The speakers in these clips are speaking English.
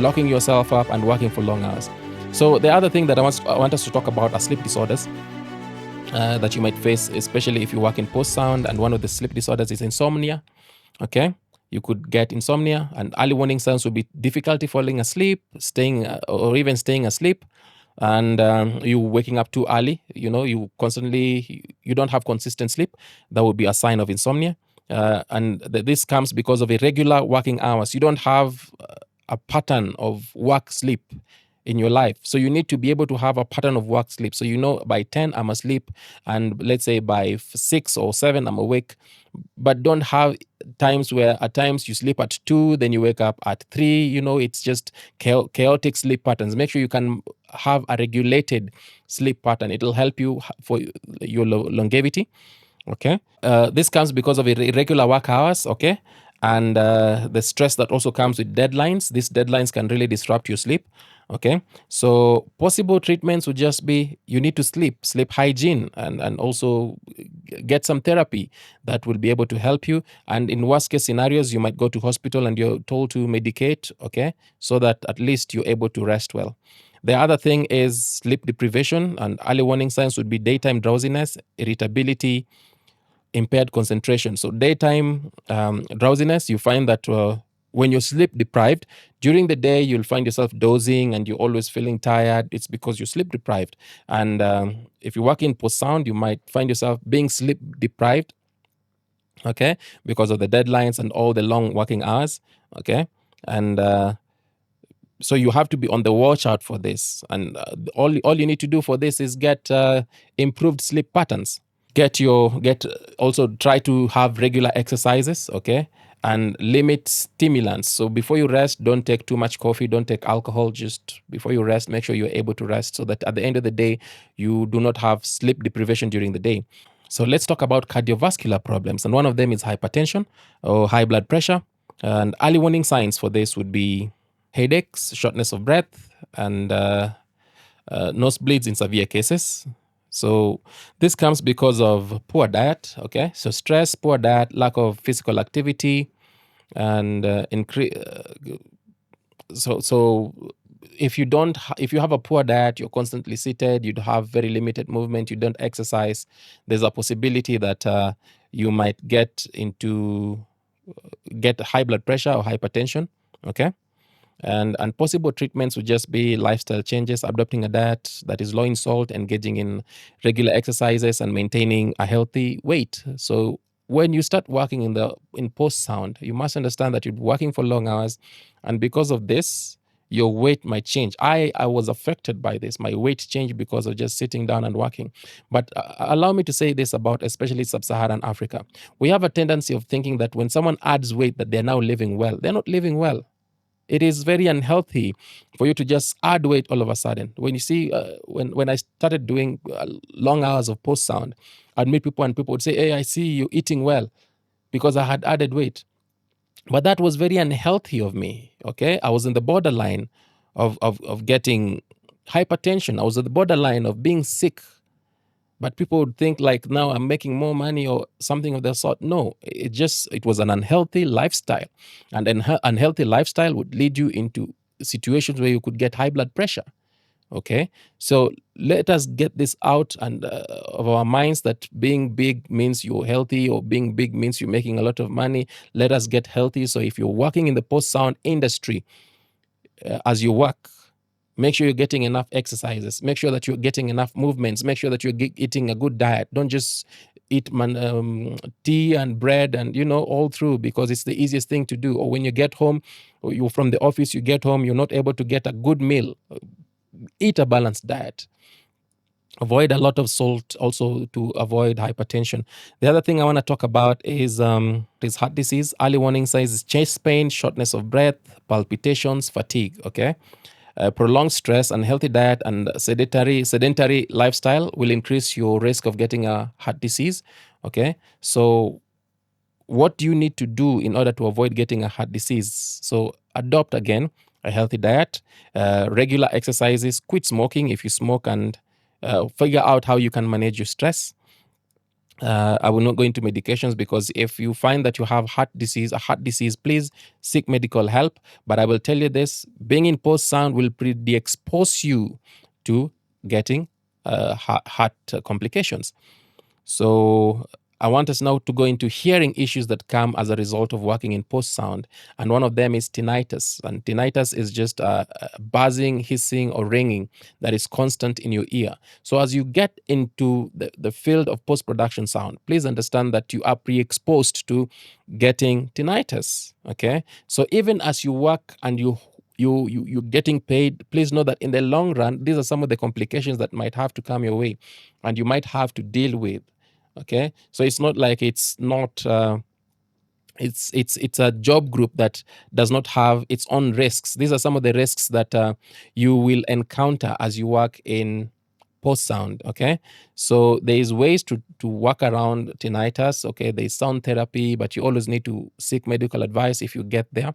locking yourself up and working for long hours. So the other thing that I want us to talk about are sleep disorders that you might face, especially if you work in post-sound, and one of the sleep disorders is insomnia. Okay, you could get insomnia, and early warning signs would be difficulty falling asleep, or even staying asleep, and you waking up too early. You don't have consistent sleep. That would be a sign of insomnia. And this comes because of irregular working hours. You don't have a pattern of work sleep in your life. So you need to be able to have a pattern of work sleep. So by 10 I'm asleep, and let's say by 6 or 7 I'm awake. But don't have times where at times you sleep at 2, then you wake up at 3. It's just chaotic sleep patterns. Make sure you can have a regulated sleep pattern. It'll help you for your longevity. Okay, this comes because of irregular work hours. Okay, and the stress that also comes with deadlines. These deadlines can really disrupt your sleep. Okay, so possible treatments would just be you need to sleep hygiene, and also get some therapy that will be able to help you. And in worst case scenarios, you might go to hospital and you're told to medicate. Okay, so that at least you're able to rest well. The other thing is sleep deprivation, and early warning signs would be daytime drowsiness, irritability, impaired concentration. So daytime drowsiness, you find that when you're sleep deprived during the day, you'll find yourself dozing and you're always feeling tired. It's because you're sleep deprived. And if you work in post sound, you might find yourself being sleep deprived, okay, because of the deadlines and all the long working hours. Okay, and so you have to be on the watch out for this. And all you need to do for this is get improved sleep patterns. Also try to have regular exercises, okay, and limit stimulants. So before you rest, don't take too much coffee, don't take alcohol. Just before you rest, make sure you're able to rest, so that at the end of the day you do not have sleep deprivation during the day. So let's talk about cardiovascular problems, and one of them is hypertension or high blood pressure. And early warning signs for this would be headaches, shortness of breath, and nosebleeds in severe cases. So this comes because of poor diet. Okay, so stress, poor diet, lack of physical activity, and so if you have a poor diet, you're constantly seated, you have very limited movement, you don't exercise, there's a possibility that you might get high blood pressure or hypertension. Okay. And possible treatments would just be lifestyle changes, adopting a diet that is low in salt, engaging in regular exercises, and maintaining a healthy weight. So when you start working in post sound, you must understand that you're working for long hours, and because of this, your weight might change. I was affected by this. My weight changed because of just sitting down and working. But allow me to say this about especially sub-Saharan Africa. We have a tendency of thinking that when someone adds weight, that they're now living well. They're not living well. It is very unhealthy for you to just add weight all of a sudden. When you see, when I started doing long hours of post sound, I'd meet people and people would say, "Hey, I see you eating well," because I had added weight. But that was very unhealthy of me. Okay, I was in the borderline of getting hypertension. I was at the borderline of being sick. But people would think like now I'm making more money or something of that sort. No, it was an unhealthy lifestyle. And an unhealthy lifestyle would lead you into situations where you could get high blood pressure. Okay, so let us get this out of our minds, that being big means you're healthy, or being big means you're making a lot of money. Let us get healthy. So if you're working in the post-sound industry, as you work, make sure you're getting enough exercises. Make sure that you're getting enough movements. Make sure that you're eating a good diet. Don't just eat tea and bread and all through, because it's the easiest thing to do. Or when you get home, or you're from the office, you get home, you're not able to get a good meal. Eat a balanced diet. Avoid a lot of salt also to avoid hypertension. The other thing I want to talk about is heart disease. Early warning signs is chest pain, shortness of breath, palpitations, fatigue. Okay. Prolonged stress, unhealthy diet, and sedentary lifestyle will increase your risk of getting a heart disease. Okay, so what do you need to do in order to avoid getting a heart disease? So adopt again a healthy diet, regular exercises, quit smoking if you smoke, and figure out how you can manage your stress. I will not go into medications, because if you find that you have a heart disease, please seek medical help. But I will tell you this: being in post sound will predispose you to getting heart complications. So I want us now to go into hearing issues that come as a result of working in post sound. And one of them is tinnitus. And tinnitus is just a buzzing, hissing, or ringing that is constant in your ear. So as you get into the field of post production sound, please understand that you are pre exposed to getting tinnitus. Okay. So even as you work and you're getting paid, please know that in the long run, these are some of the complications that might have to come your way and you might have to deal with. Okay, so it's not like it's not it's a job group that does not have its own risks. These are some of the risks that you will encounter as you work in post sound. Okay, so there is ways to work around tinnitus. Okay, there is sound therapy, but you always need to seek medical advice if you get there.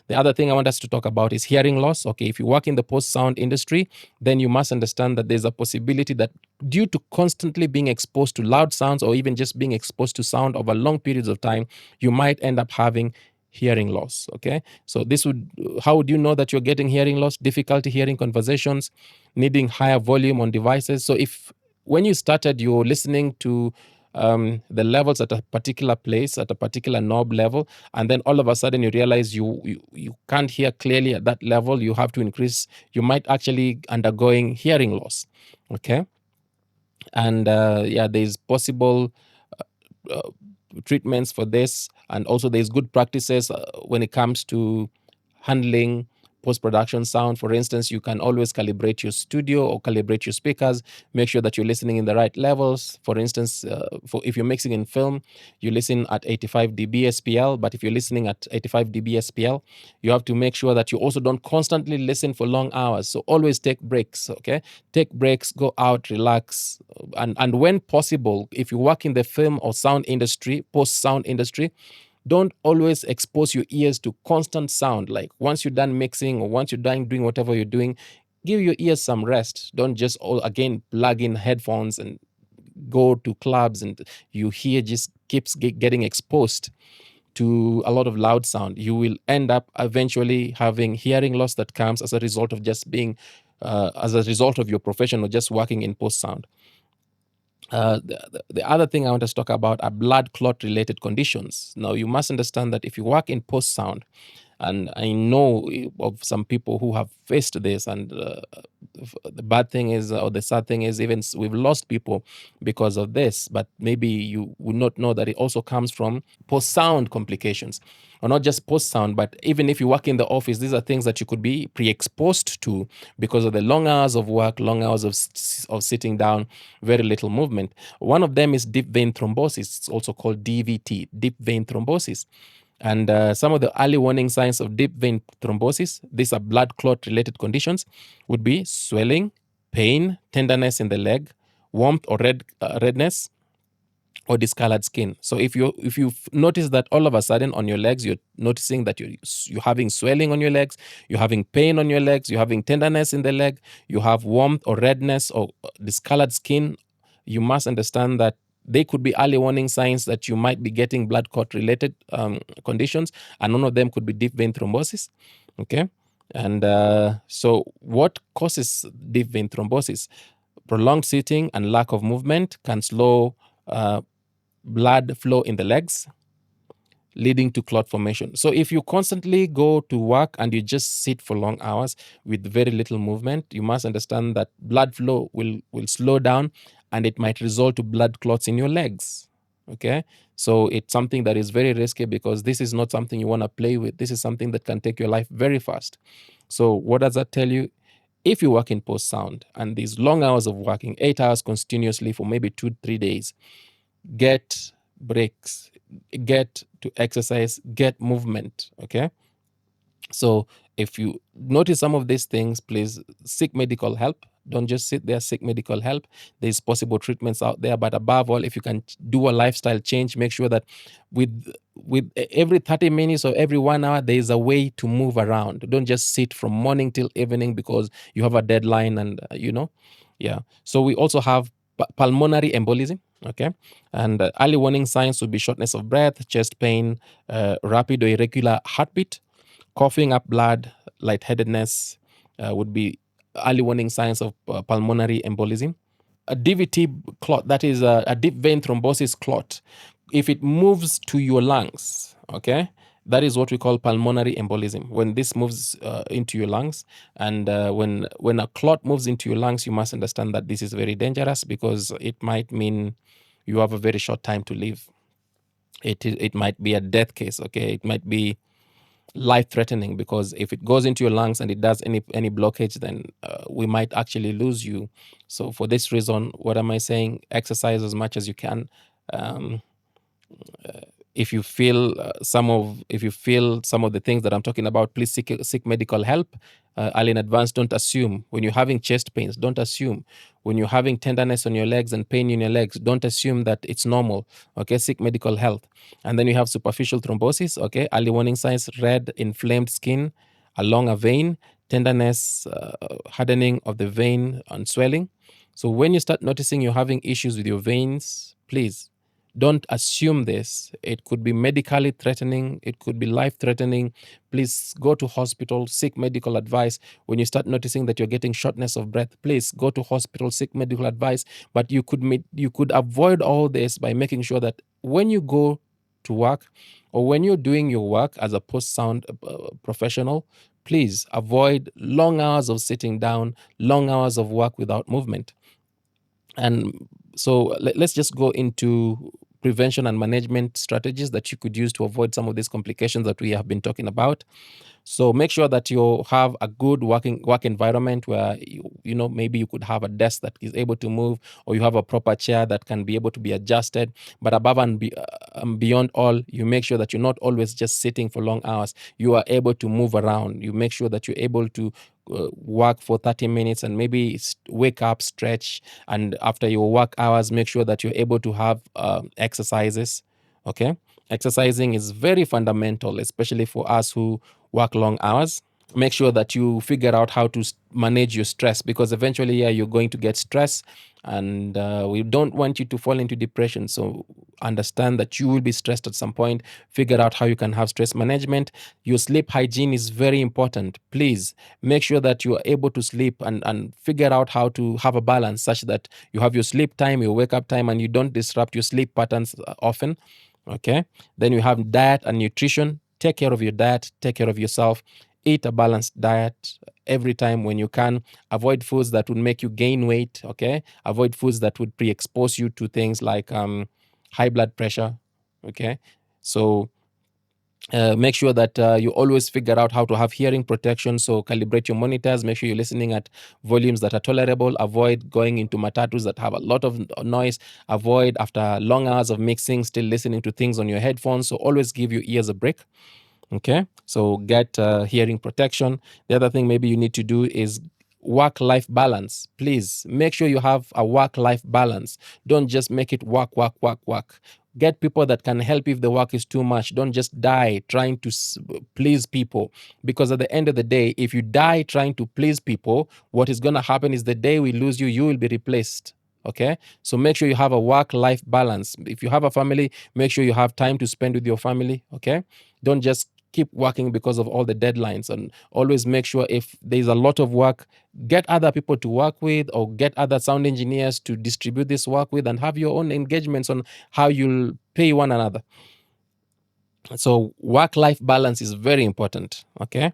The other thing I want us to talk about is hearing loss. Okay, if you work in the post sound industry, then you must understand that there's a possibility that due to constantly being exposed to loud sounds, or even just being exposed to sound over long periods of time, you might end up having hearing loss. Okay, so this would how would you know that you're getting hearing loss? Difficulty hearing conversations, needing higher volume on devices. So if when you started you're listening to the levels at a particular place, at a particular knob level, and then all of a sudden you realize you can't hear clearly at that level, you have to increase, you might actually undergoing hearing loss. Okay, and yeah, there's possible uh, treatments for this, and also there's good practices when it comes to handling post-production sound. For instance, you can always calibrate your studio or calibrate your speakers, make sure that you're listening in the right levels. For instance, for if you're mixing in film, you listen at 85 dB SPL, but if you're listening at 85 dB SPL, you have to make sure that you also don't constantly listen for long hours. So always take breaks. Okay, take breaks, go out, relax, and when possible, if you work in the film or sound industry, post sound industry, don't always expose your ears to constant sound. Like once you're done mixing or once you're done doing whatever you're doing, give your ears some rest. Don't just again plug in headphones and go to clubs and you hear just keeps getting exposed to a lot of loud sound. You will end up eventually having hearing loss that comes as a result of just being as a result of your profession or just working in post sound. The other thing I want us to talk about are blood clot related conditions. Now, you must understand that if you work in post sound, and I know of some people who have faced this, and the bad thing is, or the sad thing is, even we've lost people because of this. But maybe you would not know that it also comes from post sound complications, or not just post sound, but even if you work in the office, these are things that you could be pre-exposed to because of the long hours of work, long hours of sitting down, very little movement. One of them is deep vein thrombosis. It's also called DVT, deep vein thrombosis. And some of the early warning signs of deep vein thrombosis, these are blood clot related conditions, would be swelling, pain, tenderness in the leg, warmth or redness, or discolored skin. So if you notice that all of a sudden on your legs, you're noticing that you're having swelling on your legs, you're having pain on your legs, you're having tenderness in the leg, you have warmth or redness or discolored skin, you must understand that they could be early warning signs that you might be getting blood clot related conditions, and one of them could be deep vein thrombosis. Okay, and so what causes deep vein thrombosis? Prolonged sitting and lack of movement can slow blood flow in the legs, leading to clot formation. So if you constantly go to work and you just sit for long hours with very little movement, you must understand that blood flow will slow down and it might result to blood clots in your legs. Okay, so it's something that is very risky because this is not something you want to play with. This is something that can take your life very fast. So what does that tell you? If you work in post sound and these long hours of working, 8 hours continuously for maybe 2-3 days, get breaks, get to exercise, get movement. Okay, so if you notice some of these things, please seek medical help. Don't just sit there, seek medical help. There's possible treatments out there, but above all, if you can do a lifestyle change, make sure that with every 30 minutes or every 1 hour, there is a way to move around. Don't just sit from morning till evening because you have a deadline and yeah. So we also have pulmonary embolism. Okay. And early warning signs would be shortness of breath, chest pain, rapid or irregular heartbeat, coughing up blood, lightheadedness would be early warning signs of pulmonary embolism. A DVT clot, that is a deep vein thrombosis clot, if it moves to your lungs, okay, that is what we call pulmonary embolism. When this moves into your lungs, and when a clot moves into your lungs, you must understand that this is very dangerous, because it might mean you have a very short time to live. It might be a death case, okay? It might be life threatening, because if it goes into your lungs and it does any blockage, then we might actually lose you. So for this reason, what am I saying? Exercise as much as you can. um, if you feel some of the things that I'm talking about, please seek medical help early in advance. Don't assume when you're having chest pains. Don't assume when you're having tenderness on your legs and pain in your legs. Don't assume that it's normal. Okay, seek medical help. And then you have superficial thrombosis. Okay, early warning signs: red, inflamed skin along a vein, tenderness, hardening of the vein, and swelling. So when you start noticing you're having issues with your veins, please don't assume this. It could be medically threatening. It could be life threatening. Please go to hospital, seek medical advice. When you start noticing that you're getting shortness of breath, please go to hospital, seek medical advice. But you could avoid all this by making sure that when you go to work, or when you're doing your work as a post-sound professional, please avoid long hours of sitting down, long hours of work without movement. And so let's just go into prevention and management strategies that you could use to avoid some of these complications that we have been talking about. So make sure that you have a good work environment where maybe you could have a desk that is able to move, or you have a proper chair that can be able to be adjusted. But above and beyond all, you make sure that you're not always just sitting for long hours. You are able to move around. You make sure that you're able to work for 30 minutes and maybe wake up, stretch, and after your work hours, make sure that you're able to have exercises. Okay, exercising is very fundamental, especially for us who work long hours. Make sure that you figure out how to manage your stress, because eventually, you're going to get stress, and we don't want you to fall into depression. So understand that you will be stressed at some point. Figure out how you can have stress management. Your sleep hygiene is very important. Please make sure that you are able to sleep, and figure out how to have a balance such that you have your sleep time, your wake up time, and you don't disrupt your sleep patterns often. Okay. Then you have diet and nutrition. Take care of your diet, take care of yourself. Eat a balanced diet every time when you can. Avoid foods that would make you gain weight. Okay. Avoid foods that would pre-expose you to things like high blood pressure. Okay. So make sure that you always figure out how to have hearing protection. So calibrate your monitors. Make sure you're listening at volumes that are tolerable. Avoid going into matatus that have a lot of noise. Avoid, after long hours of mixing, still listening to things on your headphones. So always give your ears a break. Okay, so get hearing protection. The other thing maybe you need to do is work-life balance. Please make sure you have a work-life balance. Don't just make it work, work, work, work. Get people that can help if the work is too much. Don't just die trying to please people, because at the end of the day, if you die trying to please people, what is going to happen is the day we lose you, you will be replaced. Okay, so make sure you have a work-life balance. If you have a family, make sure you have time to spend with your family. Okay, don't just keep working because of all the deadlines, and always make sure if there's a lot of work, get other people to work with, or get other sound engineers to distribute this work with, and have your own engagements on how you'll pay one another. So work-life balance is very important. Okay.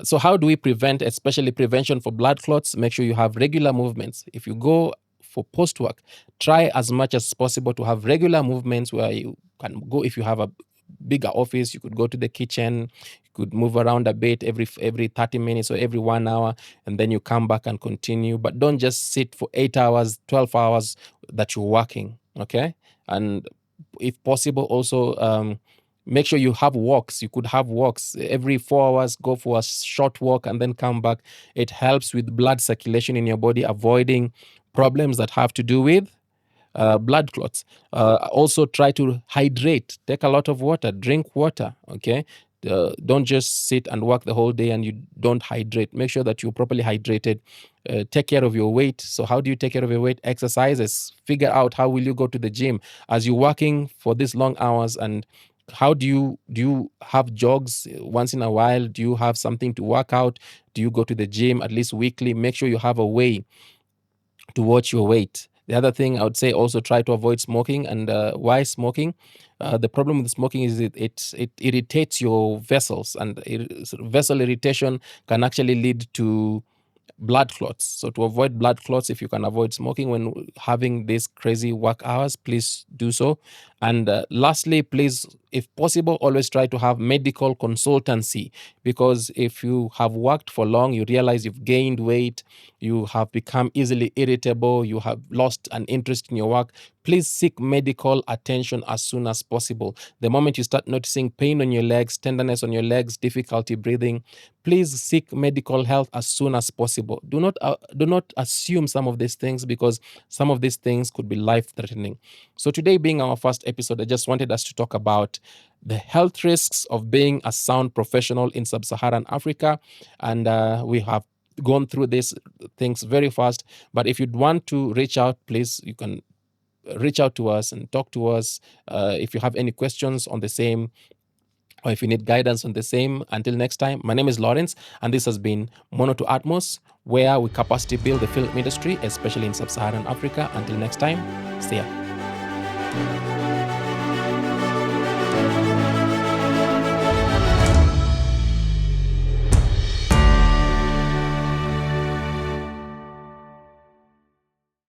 So how do we prevent, especially prevention for blood clots? Make sure you have regular movements. If you go for post work, try as much as possible to have regular movements where you can go. If you have a bigger office, you could go to the kitchen, you could move around a bit every 30 minutes or every 1 hour, and then you come back and continue. But don't just sit for 8 hours, 12 hours that you're working. Okay. And if possible, also make sure you have walks. You could have walks every 4 hours. Go for a short walk and then come back. It helps with blood circulation in your body, avoiding problems that have to do with blood clots. Also try to hydrate. Take a lot of water. Drink water. Okay. Don't just sit and work the whole day and you don't hydrate. Make sure that you're properly hydrated. Take care of your weight. So how do you take care of your weight? Exercises. Figure out how will you go to the gym as you're working for these long hours, and how do you have jogs once in a while? Do you have something to work out? Do you go to the gym at least weekly? Make sure you have a way to watch your weight. The other thing I would say, also try to avoid smoking. And why smoking? The problem with smoking is it irritates your vessels, and vessel irritation can actually lead to blood clots. So to avoid blood clots, if you can avoid smoking when having these crazy work hours, please do so. And lastly, please, if possible, always try to have medical consultancy, because if you have worked for long, you realize you've gained weight, you have become easily irritable, you have lost an interest in your work, please seek medical attention as soon as possible. The moment you start noticing pain on your legs, tenderness on your legs, difficulty breathing, please seek medical help as soon as possible. Do not assume some of these things, because some of these things could be life threatening. So today, being our first episode, I just wanted us to talk about the health risks of being a sound professional in sub-Saharan Africa, and we have gone through these things very fast. But if you'd want to reach out, please, you can reach out to us and talk to us if you have any questions on the same, or if you need guidance on the same. Until next time, my name is Lawrence, and this has been Mono to Atmos, where we capacity build the film industry, especially in sub-Saharan Africa. Until next time, see ya.